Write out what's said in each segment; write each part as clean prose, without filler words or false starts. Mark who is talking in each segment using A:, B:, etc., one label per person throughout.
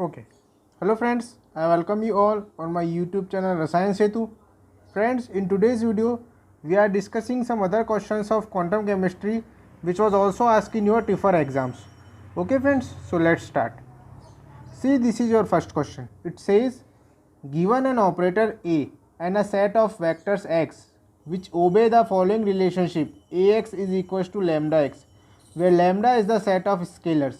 A: Okay. Hello friends, I welcome you all on my YouTube channel Rasayan Setu. Friends, in today's video, we are discussing some other questions of quantum chemistry which was also asked in your TIFR exams. Okay friends, so let's start. See, this is your first question. It says, given an operator A and a set of vectors x which obey the following relationship, Ax is equals to lambda x, where lambda is the set of scalars.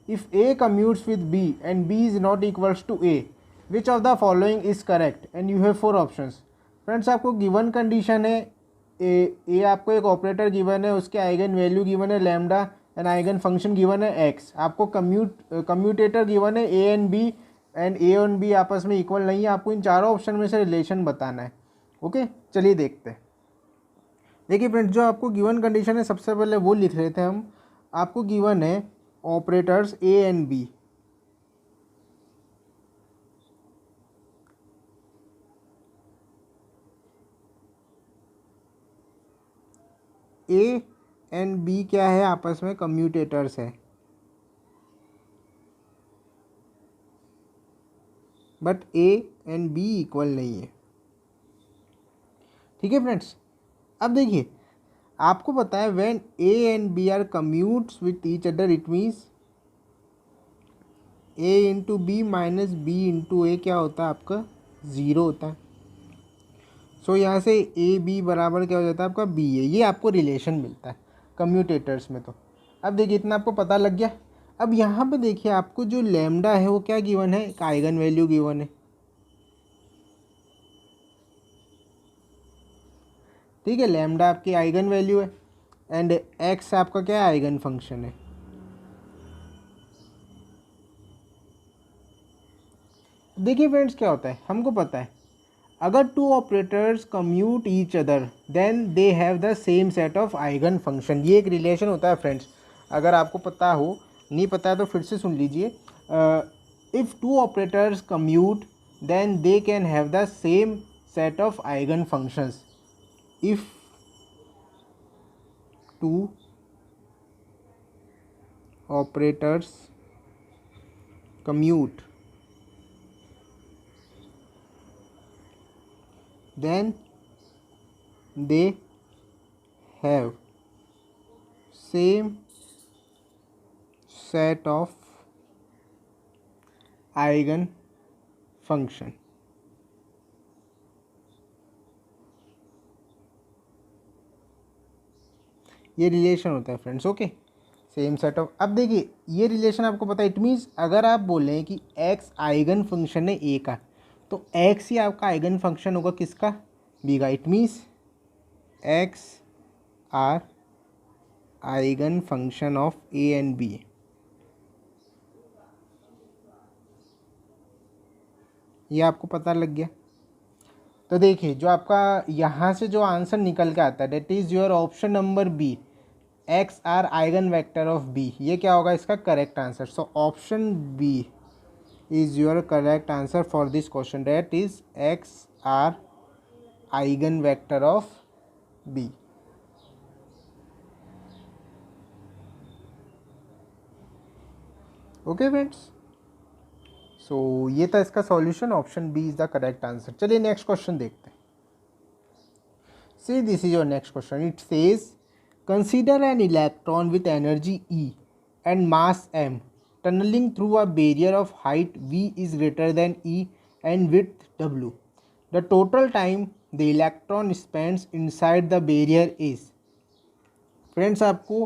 A: If A commutes with B and B is not equals to A, which of the following is correct? And you have 4 options. Friends, आपको given condition है A आपको एक operator given है, उसके eigen value given है lambda and eigen function given है X. आपको commutator given है A and B and A and B आपस में इक्वल नहीं है. आपको इन चारों ऑप्शन में से रिलेशन बताना है. ओके, चलिए देखते हैं. देखिए फ्रेंड्स, जो आपको गिवन कंडीशन है सबसे पहले वो लिख रहे थे हम. आपको गिवन है operators A and B. A and B क्या है, आपस में कम्यूटेटर्स है, but A and B equal नहीं है. ठीक है फ्रेंड्स, अब देखिए आपको पता है when A and B are commutes with each other, it means A into B minus B into A क्या होता है आपका, ज़ीरो होता है. सो यहाँ से ए बी बराबर क्या हो जाता है आपका बी ए. ये आपको रिलेशन मिलता है कम्यूटेटर्स में. तो अब देखिए इतना आपको पता लग गया. अब यहाँ पे देखिए आपको जो लैम्डा है वो क्या गिवन है, एक आइगन वैल्यू गिवन है. ठीक है, लैम्डा आपकी आइगन वैल्यू है एंड एक्स आपका क्या है, आइगन फंक्शन है. देखिए फ्रेंड्स क्या होता है, हमको पता है अगर two operators commute each other then they have the same set of eigen function. ये एक रिलेशन होता है फ्रेंड्स. अगर आपको पता हो, नहीं पता है तो फिर से सुन लीजिए. If two operators commute then they can have the same set of eigen functions. If two operators commute then they have same set of eigen function. ये रिलेशन होता है friends. Okay, same set of. अब देखिए ये relation आपको पता है, it means अगर आप बोलें कि एक्स आइगन फंक्शन है ए का, तो एक्स ही आपका आइगन फंक्शन होगा किसका, बी का. It means X are eigen function of A and B. ये आपको पता लग गया. तो देखिए जो आपका यहाँ से जो आंसर निकल के आता है, that is your option number B, X are eigen vector of B. ये क्या होगा इसका correct answer. So option B is your correct answer for this question, that is X are eigen vector of B. Okay friends, so ये था इसका solution. Option B is the correct answer. चलिए next question देखते हैं. See, this is your next question. It says consider an electron with energy E and mass m tunneling through a barrier of height V is greater than E and width W. The total time the electron spends inside the barrier is. Friends आपको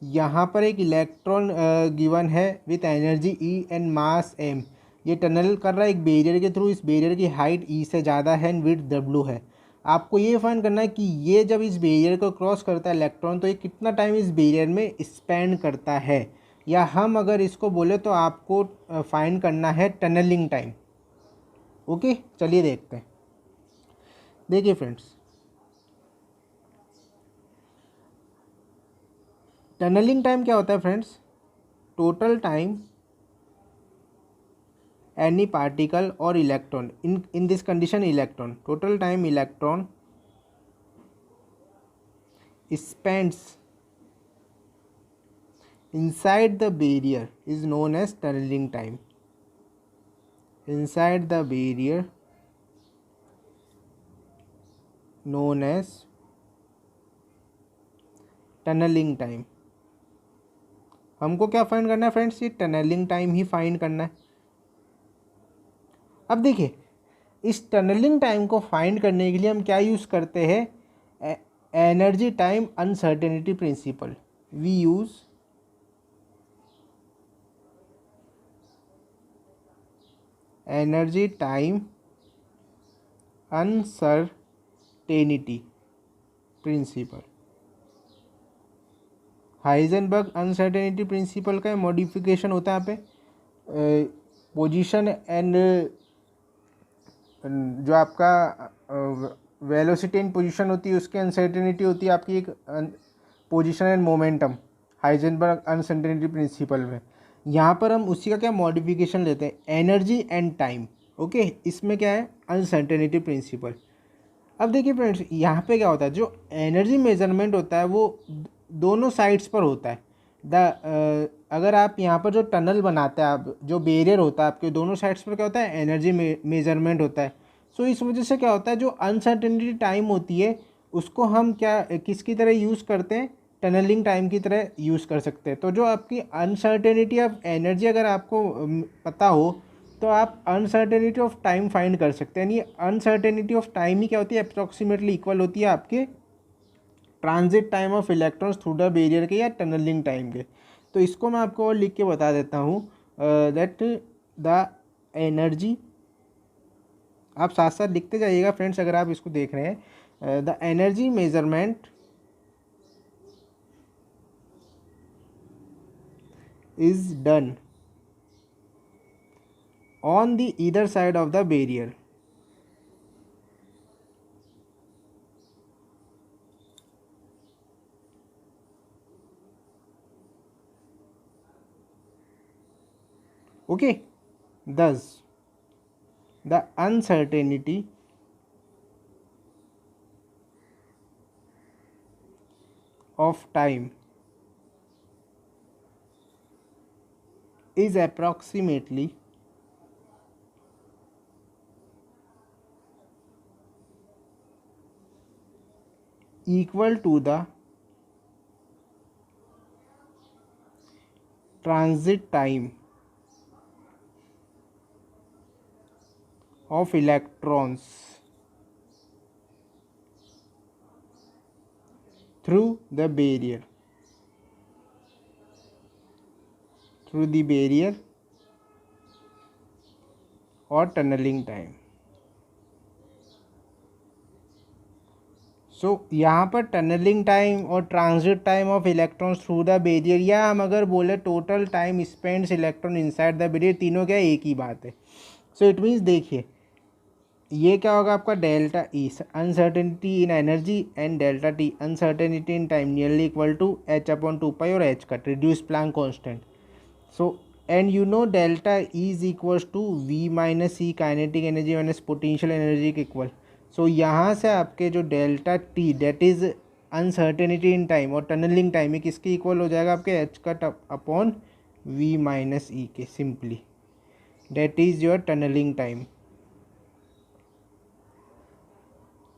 A: यहाँ पर एक electron given है with energy E and mass m. ये tunnel कर रहा है एक बैरियर के थ्रू. इस बैरियर की हाइट E से ज़्यादा है एंड विड्थ W है. आपको ये फाइंड करना है कि ये जब इस बैरियर को क्रॉस करता है इलेक्ट्रॉन, तो ये कितना टाइम इस बैरियर में स्पेंड करता है. या हम अगर इसको बोले तो आपको फाइंड करना है टनलिंग टाइम. ओके, चलिए देखते हैं. देखिए फ्रेंड्स, टनलिंग टाइम क्या होता है friends, total time any particle or electron, in this condition electron, total time electron spends inside the barrier is known as tunneling time. inside the barrier known as tunnelling time. हमको क्या find करना है friends, ये tunnelling time ही find करना है। अब देखिए, इस टनलिंग टाइम को फाइंड करने के लिए हम क्या यूज़ करते हैं, energy time uncertainty principle. We use energy time uncertainty principle. Heisenberg uncertainty principle का मॉडिफिकेशन होता है यहाँ पे पोजीशन एंड जो आपका वेलोसिटी एंड पोजीशन होती है उसकी अनसर्टेनिटी होती है आपकी एक position and momentum, Heisenberg uncertainty principal में। यहाँ पर हम उसी का क्या मॉडिफिकेशन लेते हैं, एनर्जी एंड टाइम। ओके, इसमें क्या है, अनसर्टेनिटी प्रिंसिपल। अब देखिए फ्रेंड्स, यहाँ पे क्या होता है, जो एनर्जी मेजरमेंट होता है वो दोनों साइड्स पर होता है। अगर आप यहाँ पर जो टनल बनाते हैं, आप जो बैरियर होता है आपके दोनों साइड्स पर क्या होता है, एनर्जी मेजरमेंट होता है। सो इस वजह से क्या होता है, जो अनसर्टेनिटी टाइम होती है उसको हम क्या किसकी तरह यूज़ करते हैं, टनलिंग टाइम की तरह यूज़ कर सकते हैं। तो जो आपकी अनसर्टेनिटी ऑफ एनर्जी अगर आपको पता हो तो आप अनसर्टेनिटी ऑफ टाइम फाइंड कर सकते हैं। यानी अनसर्टेनिटी ऑफ टाइम ही क्या होती है, अप्रॉक्सीमेटली इक्वल होती है आपके transit time of electrons through the barrier के या टनलिंग टाइम के। तो इसको मैं आपको और लिख के बता देता हूँ दैट द एनर्जी, आप साथ साथ लिखते जाइएगा फ्रेंड्स अगर आप इसको देख रहे हैं। The energy measurement is done on the either side of the barrier. Okay, thus the uncertainty of time is approximately equal to the transit time of electrons through the barrier or tunneling time। सो यहाँ पर tunnelling time और transit time of electrons through the barrier, या हम अगर बोले total time spends electron inside the barrier, तीनों क्या एक ही बात है। सो इट मीन्स देखिए ये क्या होगा आपका delta E uncertainty in energy and delta T uncertainty in time nearly equal to H upon 2 pi और H cut reduce Planck constant. So and you know delta E is equals to V minus C kinetic energy minus potential energy के equal. So यहाँ से आपके जो delta T that is uncertainty in time और tunnelling time ये किसके equal हो जाएगा, आपके H cut upon V minus E के, simply that is your tunnelling time.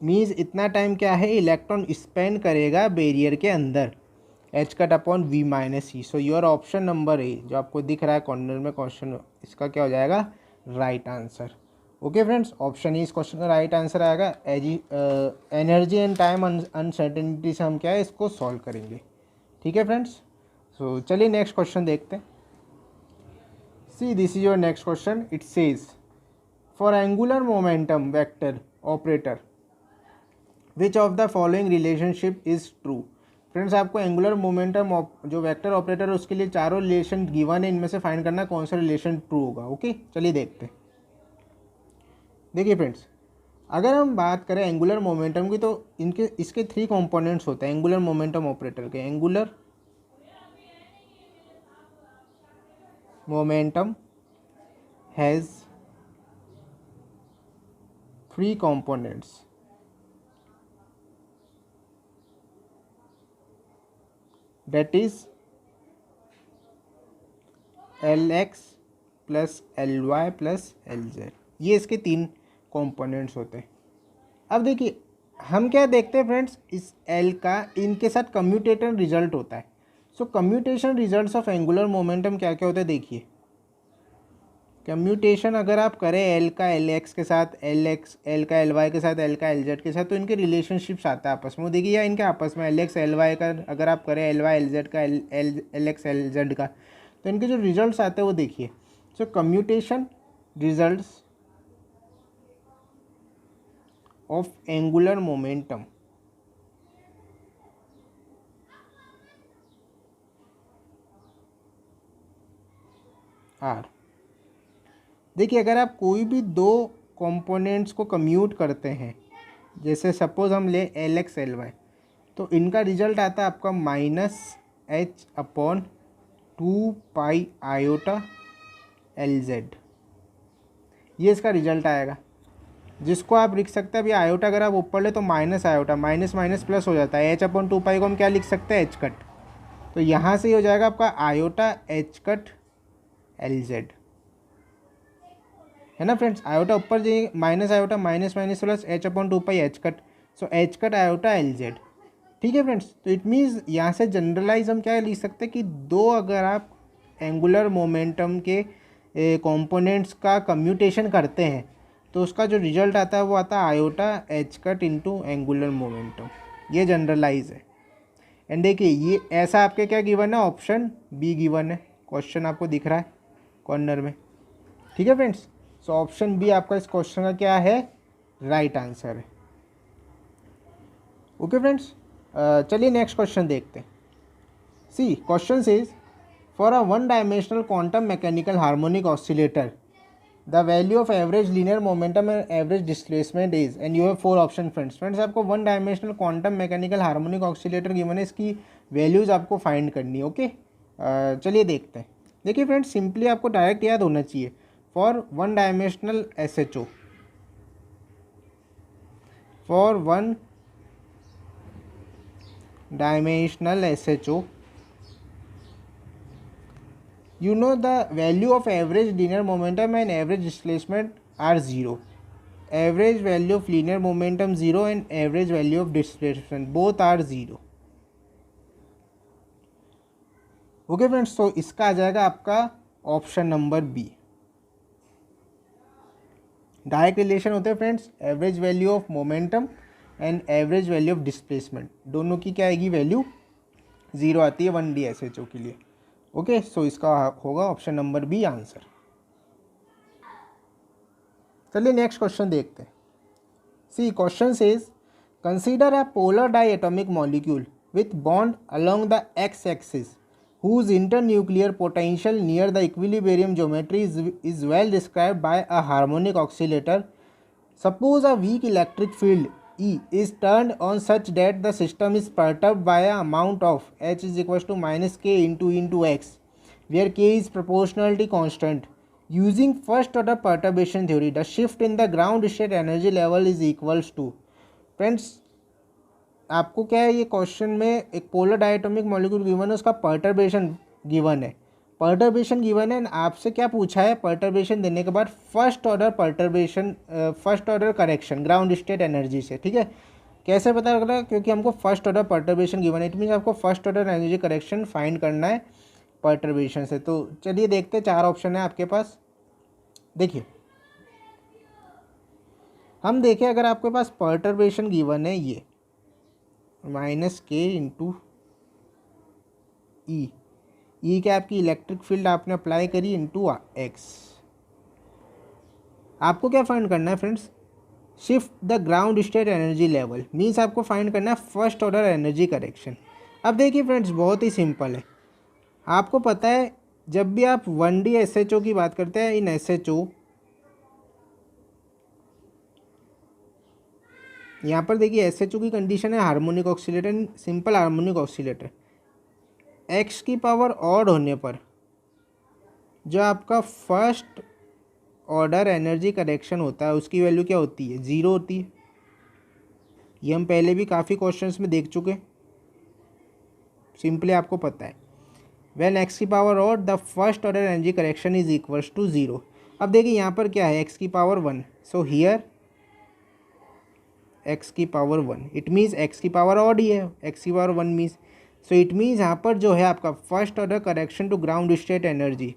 A: Means इतना टाइम क्या है इलेक्ट्रॉन स्पेंड करेगा बैरियर के अंदर, H cut upon V minus C. So your option number A जो आपको दिख रहा है कॉर्नर में क्वेश्चन, इसका क्या हो जाएगा right answer. Okay friends, option E इस क्वेश्चन का राइट आंसर आएगा। एनर्जी एंड टाइम अनसर्टेनिटी से हम क्या है इसको सॉल्व करेंगे। ठीक है फ्रेंड्स, सो चलिए नेक्स्ट क्वेश्चन देखते हैं। See this is your next question. It says for angular momentum vector operator which of the following relationship is true. Friends आपको एंगुलर मोमेंटम जो वेक्टर ऑपरेटर है उसके लिए चारों रिलेशन गिवन है, इनमें से फाइंड करना कौन सा रिलेशन ट्रू होगा। ओके चलिए देखते हैं। देखिए फ्रेंड्स, अगर हम बात करें एंगुलर मोमेंटम की तो इसके 3 कंपोनेंट्स होते हैं एंगुलर मोमेंटम ऑपरेटर के। Angular momentum has 3 components, that is Lx plus LY plus LZ, ये इसके 3 कंपोनेंट्स होते हैं। अब देखिए हम क्या देखते हैं फ्रेंड्स, इस L का इनके साथ कम्यूटेशन रिजल्ट होता है। So commutation results of angular momentum क्या क्या होते हैं देखिए। कम्यूटेशन अगर आप करें L का LX के साथ, L का LY के साथ, L का LZ के साथ, तो इनके रिलेशनशिप्स आता है आपस में, वो देखिए, या इनके आपस में LX LY का अगर आप करें LY LZ का, LX LZ का, तो इनके जो रिजल्ट्स आते हैं वो देखिए। So commutation results of angular momentum are, देखिए अगर आप कोई भी 2 कंपोनेंट्स को कम्यूट करते हैं, जैसे सपोज हम ले LX LY, तो इनका रिजल्ट आता है आपका -H/2πi LZ, ये इसका रिजल्ट आएगा, जिसको आप लिख सकते हैं। अभी आयोटा अगर आप ऊपर ले तो minus iota, minus minus plus हो जाता है, H/2π को हम क्या लिख सकते हैं, H कट, तो यहाँ से ही हो जाएगा आपका आयोटा H कट LZ, है ना फ्रेंड्स। आयोटा ऊपर जाइए, minus iota, minus minus plus H/2π H cut, so H cut iota LZ, ठीक है फ्रेंड्स। तो इट मीन्स यहाँ से जनरलाइज हम क्या लिख सकते हैं कि 2 अगर आप एंगुलर मोमेंटम के कंपोनेंट्स का कम्यूटेशन करते हैं तो उसका जो रिजल्ट आता है वो आता है iota H cut into angular momentum, ये जनरलाइज है। एंड देखिए ये ऐसा आपके क्या गिवन है, ऑप्शन बी गिवन है, क्वेश्चन आपको दिख रहा है कॉर्नर में, ठीक है फ्रेंड्स। सो ऑप्शन बी आपका इस क्वेश्चन का क्या है, राइट आंसर है। ओके फ्रेंड्स, चलिए नेक्स्ट क्वेश्चन देखते हैं। See question says for a one dimensional quantum mechanical harmonic oscillator the value of average linear momentum and average displacement is, and you have 4 option friends आपको one dimensional quantum mechanical harmonic oscillator given है, इसकी values आपको find करनी है। Okay चलिए देखते हैं। देखिए फ्रेंड्स सिंपली आपको डायरेक्ट याद होना चाहिए, for one dimensional SHO, for one dimensional SHO, you know the value of average linear momentum and average displacement are 0. Average value of linear momentum 0 and average value of displacement both are 0. Okay friends, तो इसका आ जाएगा आपका option number B. Direct relation होते हैं friends, average value of momentum and average value of displacement, दोनों की क्या आएगी वैल्यू 0 आती है 1D SHO के लिए। ओके सो इसका होगा ऑप्शन नंबर बी आंसर। चलिए नेक्स्ट क्वेश्चन देखते हैं। See question says consider a polar diatomic molecule with bond along the X axis whose internuclear potential near the equilibrium geometry is well described by a harmonic oscillator. Suppose a weak electric field E is turned on such that the system is perturbed by an amount of H is equals to minus K into X, where K is proportionality constant. Using first order perturbation theory, the shift in the ground state energy level is equals to, friends आपको क्या है, ये question में एक polar diatomic molecule given है, उसका perturbation given है, perturbation given है, आपसे क्या पूछा है, पर्टर्बेशन देने के बाद first order perturbation, first order correction ground state energy से, ठीक है। कैसे पता लग रहा है, क्योंकि हमको फर्स्ट ऑर्डर पर्टर्बेशन गिवन है, इट मीन्स आपको first order energy correction find करना है पर्टर्बेशन से। तो चलिए देखते हैं, 4 ऑप्शन है आपके पास। देखिए हम देखें, अगर आपके पास पर्टर्बेशन गिवन है ये माइनस K इंटू ई क्या आपकी इलेक्ट्रिक फील्ड आपने अप्लाई करी इंटू एक्स, आपको क्या फाइंड करना है friends, shift the ground state energy level, means आपको फाइंड करना है फर्स्ट ऑर्डर एनर्जी करेक्शन। अब देखिए फ्रेंड्स बहुत ही सिंपल है, आपको पता है जब भी आप 1D SHO की बात करते हैं, इन SHO यहाँ पर देखिए SHO की कंडीशन है harmonic oscillator, simple harmonic oscillator, x की पावर ऑड होने पर जो आपका फर्स्ट ऑर्डर एनर्जी करेक्शन होता है उसकी वैल्यू क्या होती है, 0 होती है। ये हम पहले भी काफ़ी क्वेश्चंस में देख चुके हैं, सिंपली आपको पता है। व्हेन एक्स की पावर और the first order energy correction is equals to 0। अब देखिए यहाँ पर क्या है, एक्स की पावर 1, सो हियर एक्स की पावर 1, इट मीन्स एक्स की पावर ऑड ही है, एक्स की power 1 means, so it means यहाँ पर जो है आपका first order correction to ground state energy,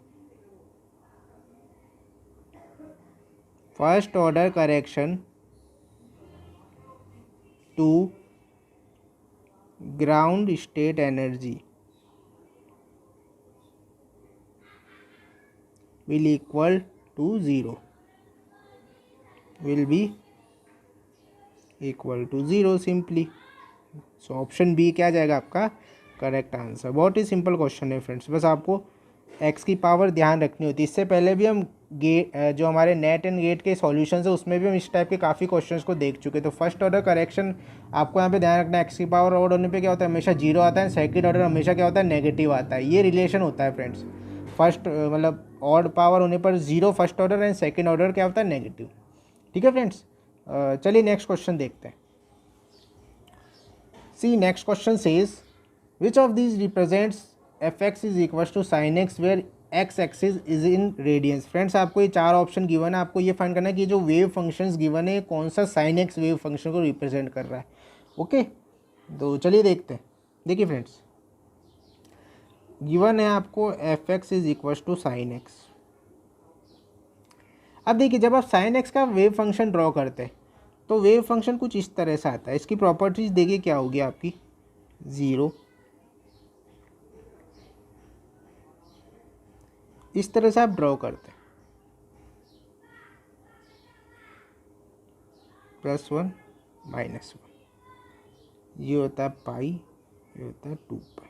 A: first order correction to ground state energy will equal to 0, will be equal to 0 simply। So option B क्या जाएगा आपका correct answer. बहुत ही सिंपल क्वेश्चन है फ्रेंड्स, बस आपको एक्स की power ध्यान रखनी होती है। इससे पहले भी हम जो हमारे नेट एंड गेट के सॉल्यूशंस है उसमें भी हम इस टाइप के काफ़ी क्वेश्चंस को देख चुके। तो फर्स्ट ऑर्डर करेक्शन आपको यहाँ पे ध्यान रखना है, एक्स की पावर ऑड होने पे क्या होता है, हमेशा 0 आता है, सेकंड ऑर्डर हमेशा क्या होता है, नेगेटिव आता है। ये रिलेशन होता है फ्रेंड्स, फर्स्ट मतलब ऑड पावर होने पर 0 first order and second order क्या होता है, नेगेटिव। ठीक है फ्रेंड्स, चलिए नेक्स्ट क्वेश्चन देखते हैं। See next question says which of these represents F X is equal to sine X where X axis is in radians. Friends आपको ये 4 ऑप्शन गिवन है, आपको ये फाइंड करना है कि जो वेव फंक्शंस गिवन है कौन सा साइन एक्स वेव फंक्शन को रिप्रेजेंट कर रहा है। ओके, तो चलिए देखते हैं। देखिए फ्रेंड्स, गिवन है आपको F X is equal to sine X. अब देखिए जब आप साइन एक्स का वेव फंक्शन ड्रॉ करते हैं तो वेव फंक्शन कुछ इस तरह से आता है। इसकी प्रॉपर्टीज देखिए क्या होगी आपकी, 0, इस तरह से आप ड्रॉ करते हैं, +1 -1, ये होता है पाई, ये होता है 2 पाई।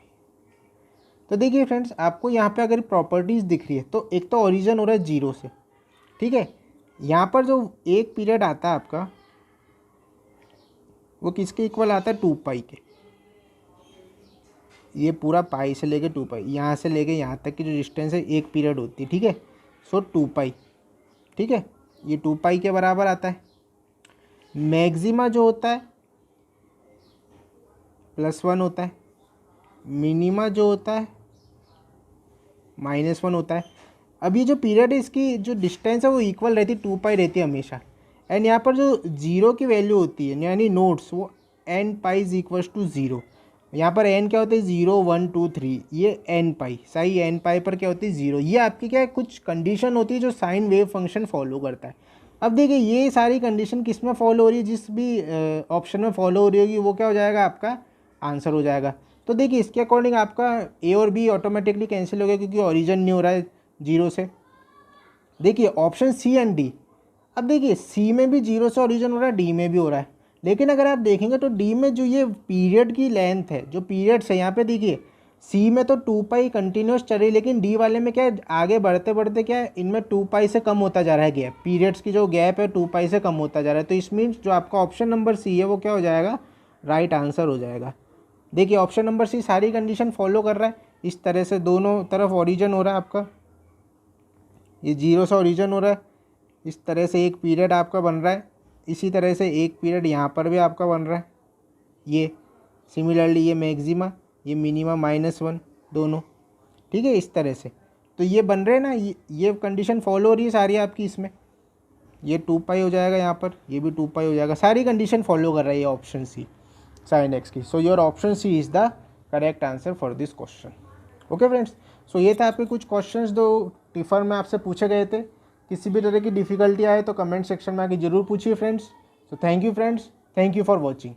A: तो देखिए फ्रेंड्स आपको यहाँ पे अगर प्रॉपर्टीज दिख रही है तो एक तो ओरिजिन हो रहा है 0 से, ठीक है। यहाँ पर जो एक पीरियड आता है आपका वो किसके इक्वल आता है, 2 पाई के। ये पूरा पाई से लेके 2 पाई, यहाँ से लेके यहाँ तक की जो डिस्टेंस है एक पीरियड होती है, ठीक है। सो 2 पाई, ठीक है, ये 2 पाई के बराबर आता है। मैक्सिमा जो होता है +1 होता है, मिनिमा जो होता है -1 होता है। अब ये जो पीरियड है इसकी जो डिस्टेंस है वो इक्वल रहती है, 2 पाई रहती है हमेशा। एंड यहाँ पर जो 0 की वैल्यू होती है यानी नोट्स, वो n pi is equal to 0। यहाँ पर n क्या होता है, 0 1 2 3, ये n पाई, सही, n पाई पर क्या होती है 0। ये आपकी क्या है, कुछ कंडीशन होती है जो साइन वेव फंक्शन फॉलो करता है। अब देखिए ये सारी कंडीशन किस में फॉलो हो रही है, जिस भी ऑप्शन में फॉलो हो रही होगी वो क्या हो जाएगा, आपका आंसर हो जाएगा। तो देखिए इसके अकॉर्डिंग आपका ए और बी ऑटोमेटिकली कैंसिल हो गया क्योंकि ओरिजिन नहीं हो रहा है 0 से। देखिए ऑप्शन सी एंड डी, अब देखिए सी में भी 0 से ओरिजिन हो रहा है, डी में भी हो रहा है, लेकिन अगर आप देखेंगे तो डी में जो ये पीरियड की लेंथ है, जो पीरियड्स है यहाँ पे देखिए, सी में तो 2 पाई कंटिन्यूस चल रही है, लेकिन डी वाले में क्या है, आगे बढ़ते बढ़ते क्या है, इनमें 2 पाई से कम होता जा रहा है गैप, पीरियड्स की जो गैप है 2 पाई से कम होता जा रहा है। तो इस मीन्स जो आपका ऑप्शन नंबर सी है वो क्या हो जाएगा, राइट आंसर हो जाएगा। देखिए ऑप्शन नंबर सी सारी कंडीशन फॉलो कर रहा है, इस तरह से दोनों तरफ ओरिजिन हो रहा है आपका, ये 0 से ओरिजिन हो रहा है, इस तरह से एक पीरियड आपका बन रहा है, इसी तरह से एक पीरियड यहाँ पर भी आपका बन रहा है, ये सिमिलरली ये मैक्सिमा, ये मिनिमा -1 दोनों, ठीक है, इस तरह से। तो ये बन रहे हैं ना, ये कंडीशन फॉलो हो रही है सारी आपकी इसमें, ये 2 पाई हो जाएगा यहाँ पर, ये भी 2 पाई हो जाएगा, सारी कंडीशन फॉलो कर रहा है ये ऑप्शन सी साइन एक्स की। So your option C is the correct answer for this question. Okay friends, so ये था आपके कुछ क्वेश्चंस जो टिफर में आपसे पूछे गए थे। किसी भी तरह की डिफ़िकल्टी आए तो कमेंट सेक्शन में आके ज़रूर पूछिए friends. So thank you friends, thank you for watching.